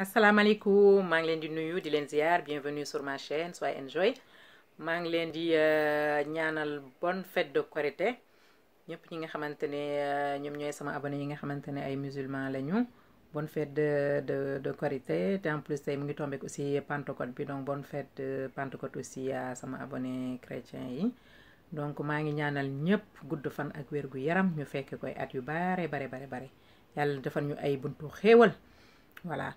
asalaamaaleykum maa ngi leen di nuyu di leen ziar bienvenue sur ma chaîne Sois Enjoy maa ngi leen di ñaanal bonne fête de Korité ñëpp ñi nga xamante ne ñoom ñooy sama abonné yi nga xamante ne ay musulmans lañu bonne fête de Korité te en plus tey mu ngi tombé aussi Pentecôte bi donc bonne fête de Pentecôte aussi à sama abonné chrétien yi donc maa ngi ñaanal ñëpp gudd fan ak wér gu yaram ñu fekk koy at yu bare yàlla defal ñu ay buntu xéewal voilà.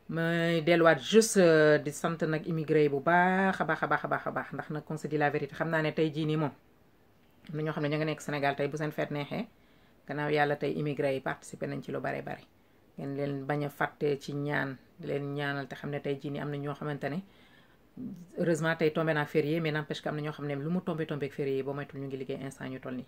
may delluwaat juste di sant nag immigré yi bu baax a baax ndax nag qu'on se dit la vérité xam naa ne tey jii nii moom am na ñoo xam ne ña nga nekk Sénégal tey bu seen feet neexee gannaaw yàlla tey immigré yi participé nañ ci lu bare ngeen leen bañ a fàtte ci ñaan di leen ñaanal te xam ne tey jii nii am na ñoo xamante ne heureusement tey tombé naa férié mais n'empêche que am na ñoo xam ne lu mu tombé ak férié yi ba moytul ñu ngi liggéey instant ñu toll nii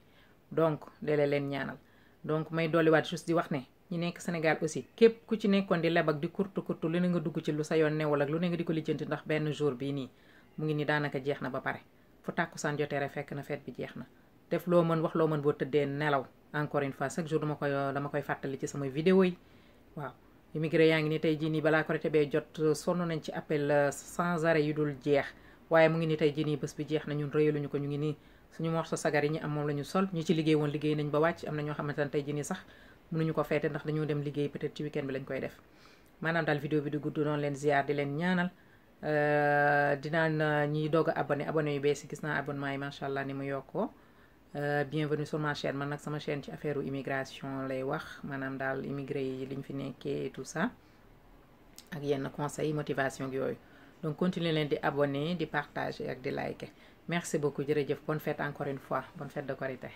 donc deelee leen ñaanal donc may dolliwaat juste di wax ne ñi nekk Sénégal aussi képp ku ci nekkoon di leb ak di kurtu lu ne nga dugg ci lu sa yoon newul ak lu ne nga di ko lijjanti ndax benn jour bii nii mu ngi ni daanaka jeex na ba pare fu tàkkusaan jotee rek fekk na fête bi jeex na def loo mën wax loo mën boo tëddee nelaw encore une fois chaque jour dama koy fàttali ci samay vidéo yi waaw immigré yaa ngi ni tey jii nii balaa Korité bee jot sonn nañ ci appel sans arrêt yu dul jeex waaye mu ngi ni tey jii nii bés bi jeex na ñun rëyaluñu ko ñu ngi nii suñu morso sagar yi ñu am moom la ñu sol ñi ci liggéey woon liggéey nañ ba wàcc am na ñoo xamante ne tey jii nii sax mënuñu ko feete ndax dañoo dem liggéey peut-être ci week-end bi lañ koy def maanaam daal vidéo bi di gudd noonu leen ziar di leen ñaanal dinaan ñiy doog a abonné yu bees yi gis naa abonnement yi macha allah ni mu yokkoo bienvenue sur ma chaîne man nag sama chaîne ci affaire immigration lay wax maanaam daal immigré yi liñ fi nekkee tout ça ak yenn conseil motivation yooyu donc continuer leen di abonné di partager ak di liker merci beaucoup jërëjëf bonne fête encore une fois bonne fête de Korité